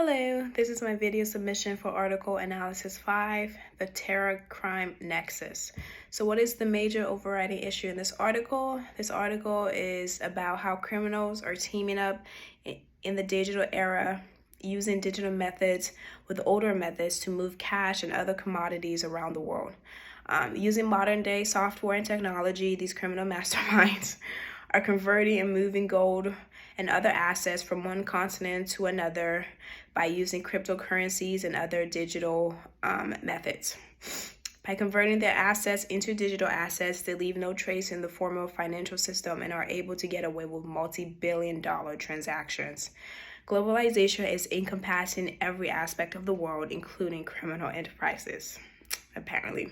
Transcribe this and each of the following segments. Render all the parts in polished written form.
Hello, this is my video submission for Article Analysis 5, the Terror Crime Nexus. So what is the major overriding issue in this article? This article is about how criminals are teaming up in the digital era, using digital methods with older methods to move cash and other commodities around the world. Using modern day software and technology, these criminal masterminds are converting and moving gold and other assets from one continent to another by using cryptocurrencies and other digital methods. By converting their assets into digital assets, they leave no trace in the formal financial system and are able to get away with multi-billion-dollar transactions. Globalization is encompassing every aspect of the world, including criminal enterprises. Apparently,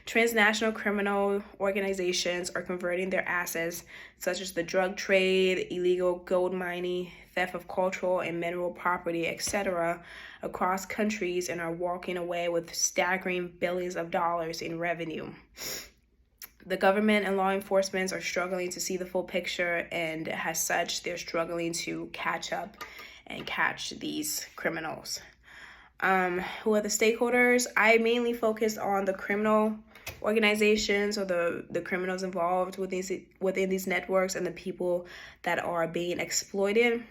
transnational criminal organizations are converting their assets, such as the drug trade, illegal gold mining, theft of cultural and mineral property, etc., across countries and are walking away with staggering billions of dollars in revenue. The government and law enforcement are struggling to see the full picture, and as such, they're struggling to catch up and catch these criminals. Who are the stakeholders? I mainly focused on the criminal organizations or the criminals involved within these networks and the people that are being exploited.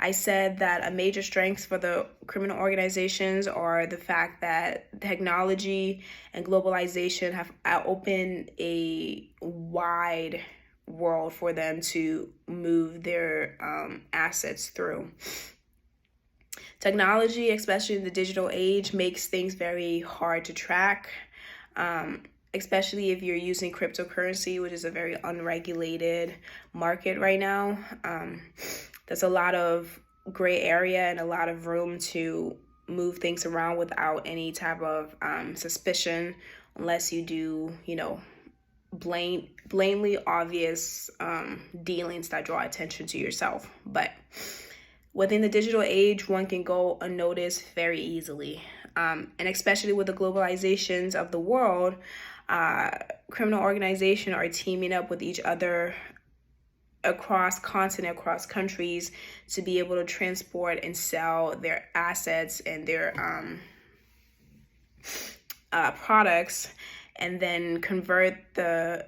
I said that a major strength for the criminal organizations are the fact that technology and globalization have opened a wide world for them to move their assets through. Technology, especially in the digital age, makes things very hard to track, especially if you're using cryptocurrency, which is a very unregulated market right now. There's a lot of gray area and a lot of room to move things around without any type of suspicion, unless you do, blatantly obvious dealings that draw attention to yourself. But within the digital age, one can go unnoticed very easily. And especially with the globalizations of the world, criminal organizations are teaming up with each other across continent, across countries, to be able to transport and sell their assets and their products, and then convert the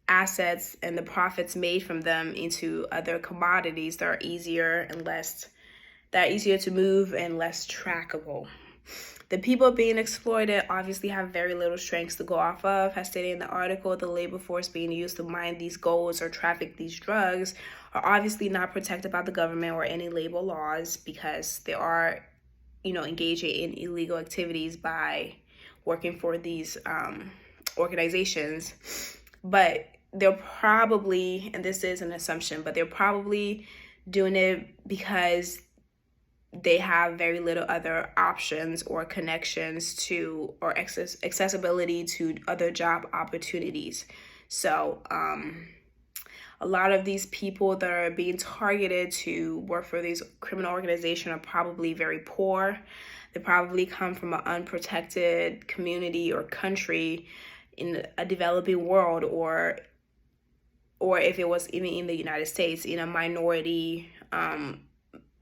assets and the profits made from them into other commodities that are easier to move and less trackable. The people being exploited obviously have very little strengths to go off of. As stated in the article, the labor force being used to mine these golds or traffic these drugs are obviously not protected by the government or any labor laws, because they are, engaging in illegal activities by working for these organizations. But they're probably, and this is an assumption, but they're probably doing it because they have very little other options or connections to, or accessibility to other job opportunities. So a lot of these people that are being targeted to work for these criminal organizations are probably very poor. They probably come from an unprotected community or country in a developing world, or if it was even in the United States, in a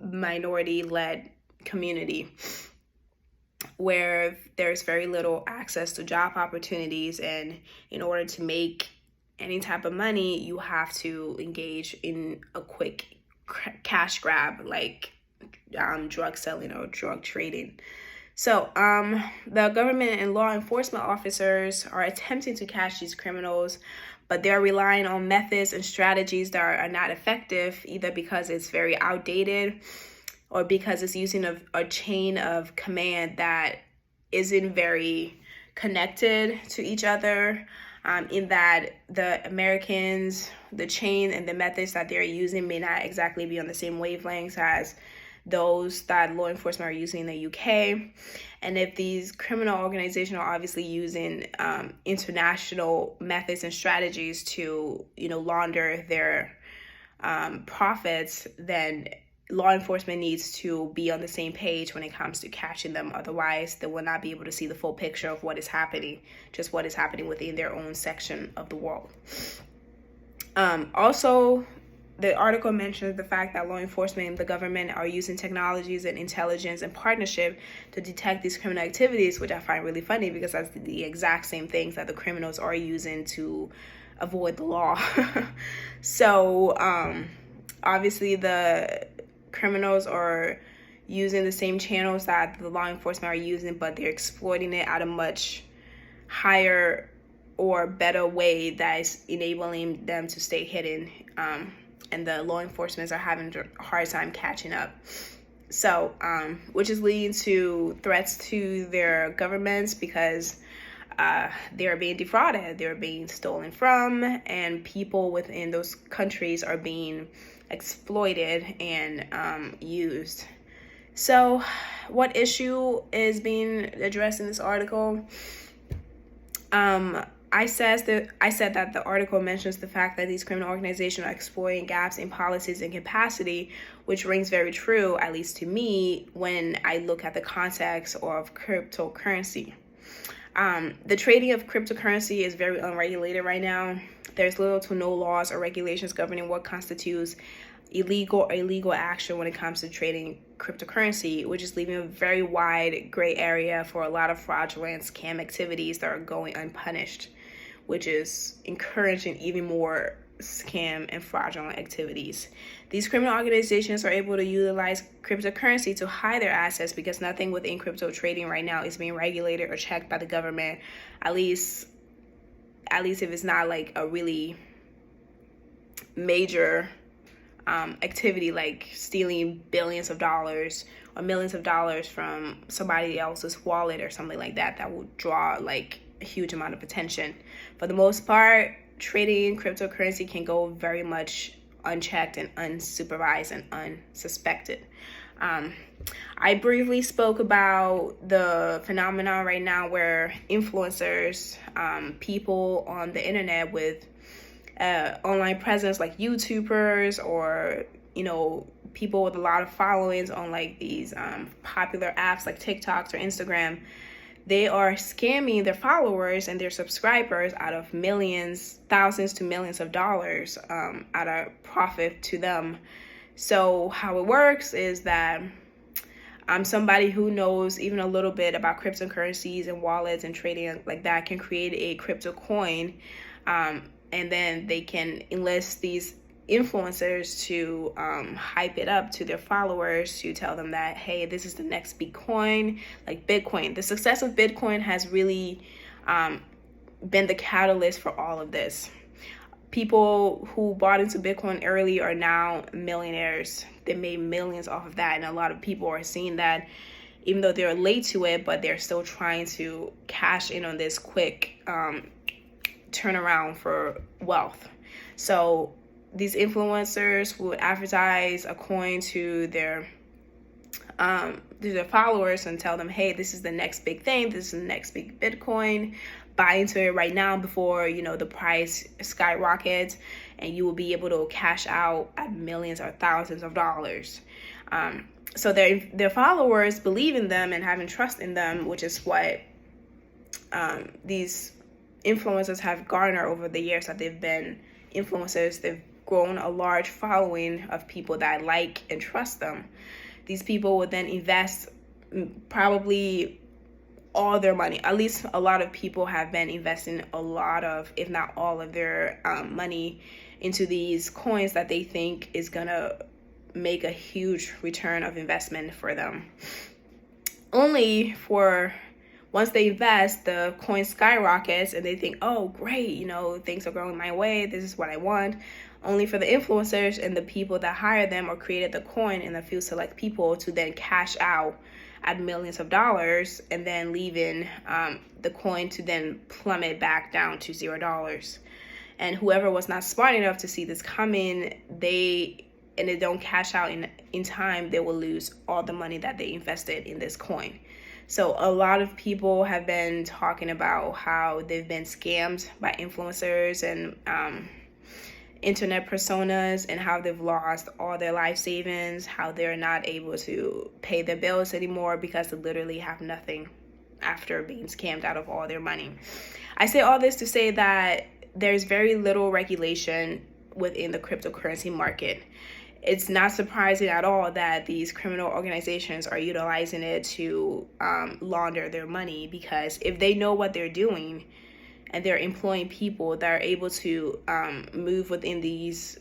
minority-led community where there's very little access to job opportunities. And in order to make any type of money, you have to engage in a quick cash grab, like drug selling or drug trading. So the government and law enforcement officers are attempting to catch these criminals, but they're relying on methods and strategies that are not effective, either because it's very outdated or because it's using a chain of command that isn't very connected to each other, in that the Americans, the chain and the methods that they're using may not exactly be on the same wavelengths as those that law enforcement are using in the UK. And if these criminal organizations are obviously using international methods and strategies to, launder their profits, then law enforcement needs to be on the same page when it comes to catching them. Otherwise, they will not be able to see the full picture of what is happening, just what is happening within their own section of the world. Also, the article mentions the fact that law enforcement and the government are using technologies and intelligence and partnership to detect these criminal activities, which I find really funny because that's the exact same things that the criminals are using to avoid the law. So obviously the criminals are using the same channels that the law enforcement are using, but they're exploiting it at a much higher or better way that is enabling them to stay hidden. And the law enforcement are having a hard time catching up. So, which is leading to threats to their governments because they're being defrauded, they're being stolen from, and people within those countries are being exploited and used. So, what issue is being addressed in this article? I said that the article mentions the fact that these criminal organizations are exploiting gaps in policies and capacity, which rings very true, at least to me, when I look at the context of cryptocurrency. The trading of cryptocurrency is very unregulated right now. There's little to no laws or regulations governing what constitutes illegal or illegal action when it comes to trading cryptocurrency, which is leaving a very wide gray area for a lot of fraudulent scam activities that are going unpunished, which is encouraging even more scam and fraudulent activities. These criminal organizations are able to utilize cryptocurrency to hide their assets because nothing within crypto trading right now is being regulated or checked by the government, at least if it's not like a really major activity like stealing billions of dollars or millions of dollars from somebody else's wallet or something like that. That would draw like a huge amount of attention. For the most part, trading cryptocurrency can go very much unchecked and unsupervised and unsuspected. I briefly spoke about the phenomenon right now where influencers, people on the internet with online presence like YouTubers or, people with a lot of followings on like these popular apps like TikToks or Instagram, they are scamming their followers and their subscribers out of millions, thousands to millions of dollars at a profit to them. So how it works is that somebody who knows even a little bit about cryptocurrencies and wallets and trading like that can create a crypto coin, and then they can enlist these influencers to hype it up to their followers, to tell them that, hey, this is the next big coin, like Bitcoin. The success of Bitcoin has really been the catalyst for all of this. People who bought into Bitcoin early are now millionaires. They made millions off of that, and a lot of people are seeing that even though they're late to it, but they're still trying to cash in on this quick turnaround for wealth. So these influencers would advertise a coin to their followers and tell them, hey, this is the next big thing, this is the next big Bitcoin, buy into it right now before the price skyrockets, and you will be able to cash out at millions or thousands of dollars. So their followers believe in them and having trust in them, which is what these influencers have garnered over the years that they've been influencers. They've grown a large following of people that like and trust them. These people would then invest probably all their money. At least a lot of people have been investing a lot of, if not all of their money into these coins that they think is gonna make a huge return of investment for them. Only for once they invest, the coin skyrockets and they think, oh, great, things are going my way. This is what I want. Only for the influencers and the people that hired them or created the coin and a few select people to then cash out at millions of dollars and then leaving the coin to then plummet back down to $0. And whoever was not smart enough to see this coming, they don't cash out in time, they will lose all the money that they invested in this coin. So a lot of people have been talking about how they've been scammed by influencers and internet personas, and how they've lost all their life savings, how they're not able to pay their bills anymore because they literally have nothing after being scammed out of all their money. I say all this to say that there's very little regulation within the cryptocurrency market. It's not surprising at all that these criminal organizations are utilizing it to launder their money, because if they know what they're doing and they're employing people that are able to move within these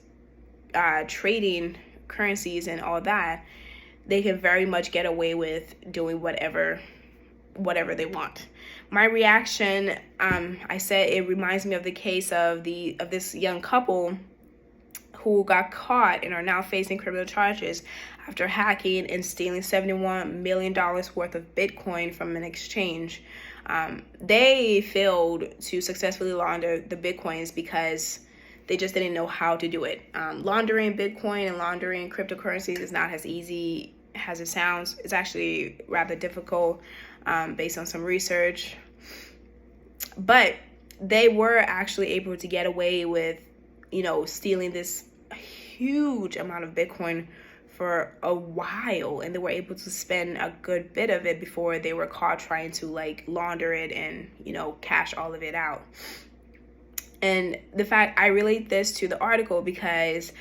trading currencies and all that, they can very much get away with doing whatever they want. My reaction, I said it reminds me of the case of this young couple who got caught and are now facing criminal charges after hacking and stealing $71 million worth of Bitcoin from an exchange. They failed to successfully launder the Bitcoins because they just didn't know how to do it. Laundering Bitcoin and laundering cryptocurrencies is not as easy as it sounds. It's actually rather difficult based on some research. But they were actually able to get away with, stealing this huge amount of Bitcoin for a while, and they were able to spend a good bit of it before they were caught trying to launder it and cash all of it out. And the fact, I relate this to the article because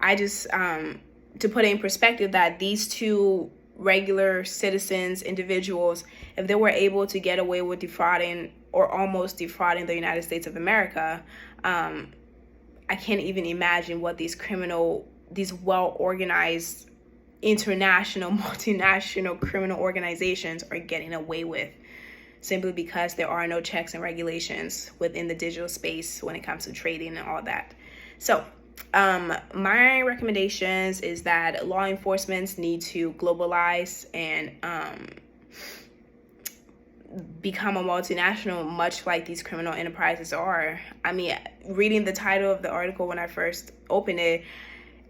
I just to put it in perspective, that these two regular citizens, individuals, if they were able to get away with defrauding or almost defrauding the United States of America, I can't even imagine what these well-organized international, multinational criminal organizations are getting away with, simply because there are no checks and regulations within the digital space when it comes to trading and all that. So my recommendations is that law enforcement need to globalize and become a multinational, much like these criminal enterprises are. I mean, reading the title of the article when I first opened it,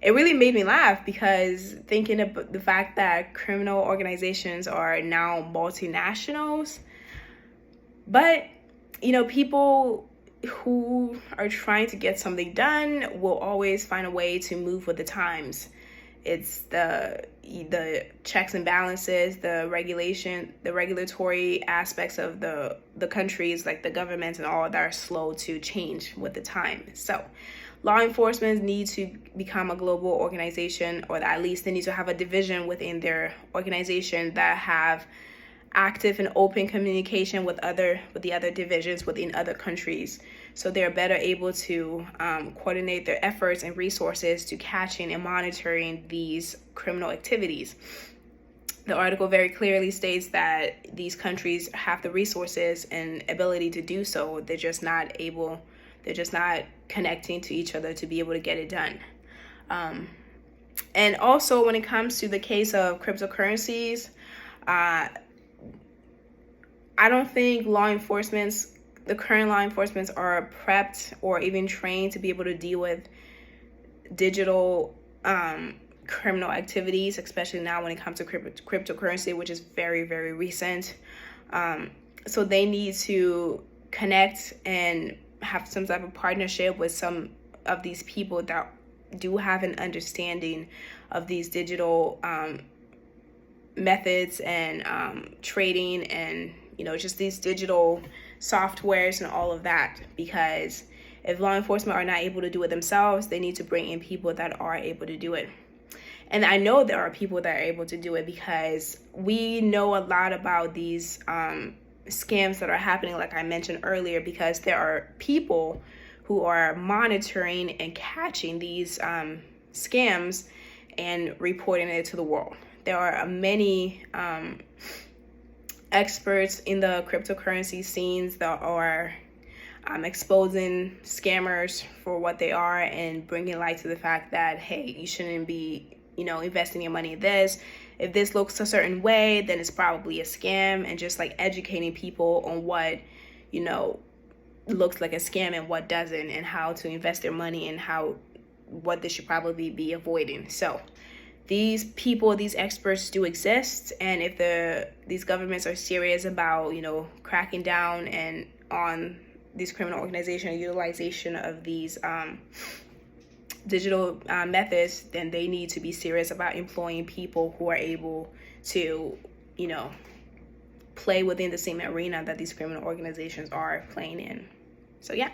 it really made me laugh, because thinking about the fact that criminal organizations are now multinationals. But, people who are trying to get something done will always find a way to move with the times. It's the checks and balances, the regulatory aspects of the countries, like the governments and all, that are slow to change with the time. So law enforcement need to become a global organization, or at least they need to have a division within their organization that have active and open communication with the other divisions within other countries, so they're better able to coordinate their efforts and resources to catching and monitoring these criminal activities. The article very clearly states that these countries have the resources and ability to do so. They're just not connecting to each other to be able to get it done. And also, when it comes to the case of cryptocurrencies, I don't think the current law enforcements are prepped or even trained to be able to deal with digital criminal activities, especially now when it comes to cryptocurrency, which is very, very recent. So they need to connect and have some type of partnership with some of these people that do have an understanding of these digital methods and trading and just these digital softwares and all of that. Because if law enforcement are not able to do it themselves, they need to bring in people that are able to do it. And I know there are people that are able to do it, because we know a lot about these scams that are happening, like I mentioned earlier, because there are people who are monitoring and catching these scams and reporting it to the world. There are many experts in the cryptocurrency scenes that are exposing scammers for what they are and bringing light to the fact that, hey, you shouldn't be, investing your money in this. If this looks a certain way, then it's probably a scam, and just educating people on what, looks like a scam and what doesn't, and how to invest their money and what they should probably be avoiding. So these people, these experts do exist, and if these governments are serious about, cracking down and on these criminal organization utilization of these digital methods, then they need to be serious about employing people who are able to, play within the same arena that these criminal organizations are playing in. So yeah.